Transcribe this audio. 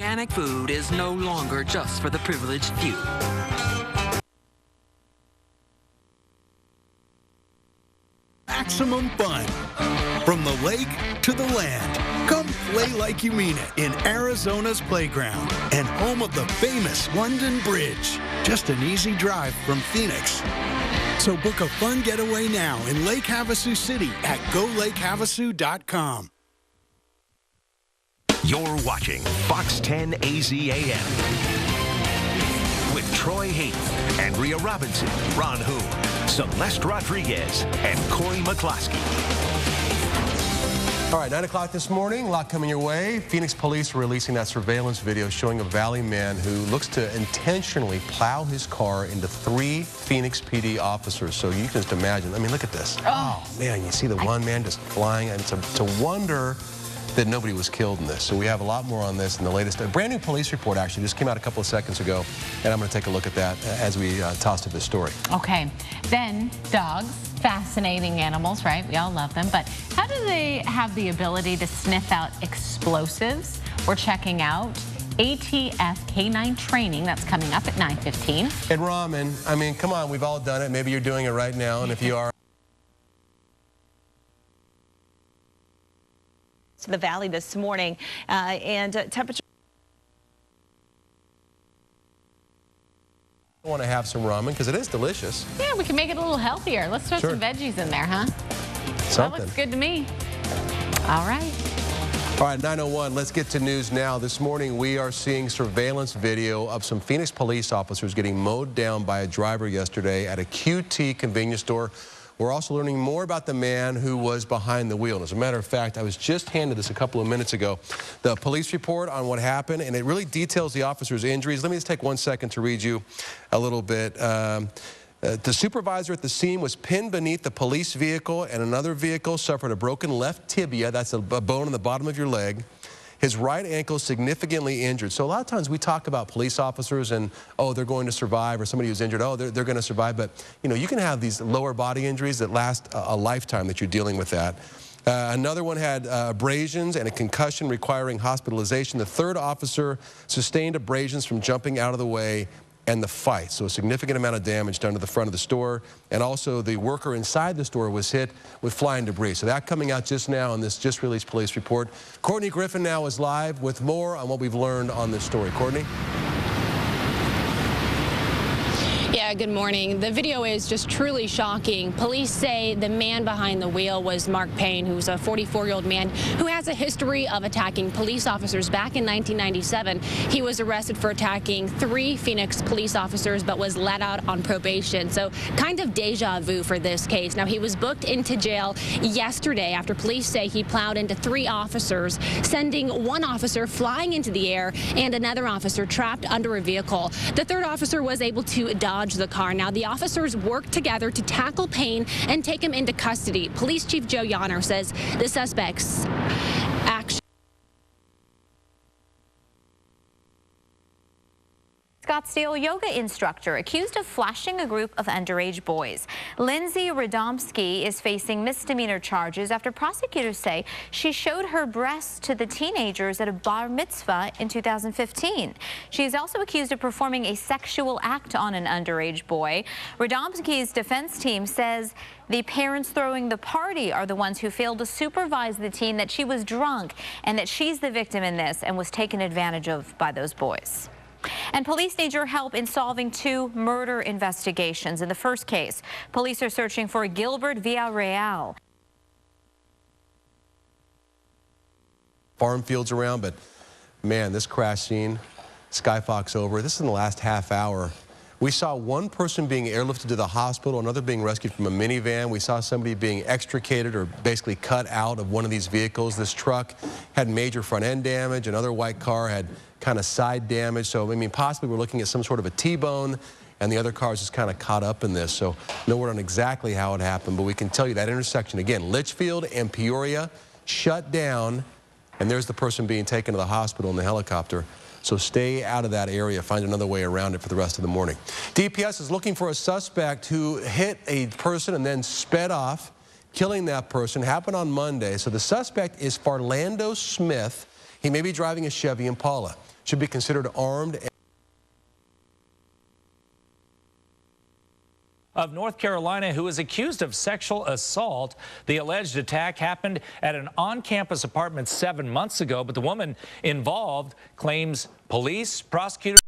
Organic food is no longer just for the privileged few. Maximum fun. From the lake to the land. Come play like you mean it in Arizona's playground and home of the famous London Bridge. Just an easy drive from Phoenix. So book a fun getaway now in Lake Havasu City at golakehavasu.com. You're watching Fox 10 AZAM with Troy Hayden, Andrea Robinson, Ron Hoon, Celeste Rodriguez, and Corey McCloskey. All right, 9 o'clock this morning, a lot coming your way. Phoenix police are releasing that surveillance video showing a Valley man who looks to intentionally plow his car into 3 Phoenix PD officers. So you can just imagine. I mean, look at this. Oh man, you see the one man just flying, and to wonder that nobody was killed in this. So we have a lot more on this in the latest. A brand new police report actually just came out a couple of seconds ago, and I'm going to take a look at that as we toss to this story. Okay, then dogs, fascinating animals, right? We all love them, but how do they have the ability to sniff out explosives? We're checking out ATF K9 training that's coming up at 9:15. And Ramen, I mean, come on, we've all done it. Maybe you're doing it right now, and if you are, to the valley this morning, and temperature. I want to have some ramen because it is delicious. Yeah, we can make it a little healthier. Let's throw some veggies in there, huh? Something. That looks good to me. All right. All right, 9:01, let's get to news now. This morning, we are seeing surveillance video of some Phoenix police officers getting mowed down by a driver yesterday at a QT convenience store. We're also learning more about the man who was behind the wheel. And as a matter of fact, I was just handed this a couple of minutes ago. The police report on what happened, and it really details the officer's injuries. Let me just take 1 second to read you a little bit. The supervisor at the scene was pinned beneath the police vehicle, and another vehicle suffered a broken left tibia. That's a bone in the bottom of your leg. His right ankle significantly injured. So a lot of times we talk about police officers and, oh, they're going to survive, or somebody who's injured, oh, they're going to survive. But, you know, you can have these lower body injuries that last a lifetime that you're dealing with that. Another one had abrasions and a concussion requiring hospitalization. The third officer sustained abrasions from jumping out of the way and the fight. So a significant amount of damage done to the front of the store. And also the worker inside the store was hit with flying debris. So that coming out just now in this just released police report. Courtney Griffin now is live with more on what we've learned on this story. Courtney? Yeah, good morning. The video is just truly shocking. Police say the man behind the wheel was Mark Payne, who's a 44-year-old man who has a history of attacking police officers. Back in 1997, he was arrested for attacking 3 Phoenix police officers, but was let out on probation. So kind of deja vu for this case. Now, he was booked into jail yesterday after police say he plowed into 3 officers, sending one officer flying into the air and another officer trapped under a vehicle. The third officer was able to dodge the car. Now, the officers worked together to tackle Payne and take him into custody. Police Chief Joe Yonner says the suspect's action. Scottsdale yoga instructor accused of flashing a group of underage boys. Lindsay Radomski is facing misdemeanor charges after prosecutors say she showed her breasts to the teenagers at a bar mitzvah in 2015. She is also accused of performing a sexual act on an underage boy. Radomski's defense team says the parents throwing the party are the ones who failed to supervise the teen, that she was drunk, and that she's the victim in this and was taken advantage of by those boys. And police need your help in solving 2 murder investigations. In the first case, police are searching for Gilbert Villarreal. Farm fields around, but man, this crash scene, Skyfox over. This is in the last half hour. We saw one person being airlifted to the hospital, another being rescued from a minivan. We saw somebody being extricated or basically cut out of one of these vehicles. This truck had major front end damage. Another white car had kind of side damage. So, I mean, possibly we're looking at some sort of a T-bone, and the other cars just kind of caught up in this. So no word on exactly how it happened, but we can tell you that intersection, again, Litchfield and Peoria shut down, and there's the person being taken to the hospital in the helicopter. So stay out of that area. Find another way around it for the rest of the morning. DPS is looking for a suspect who hit a person and then sped off, killing that person. Happened on Monday. So the suspect is Farlando Smith. He may be driving a Chevy Impala. Should be considered armed. Of North Carolina, who is accused of sexual assault. The alleged attack happened at an on-campus apartment 7 months ago, but the woman involved claims police, prosecutors,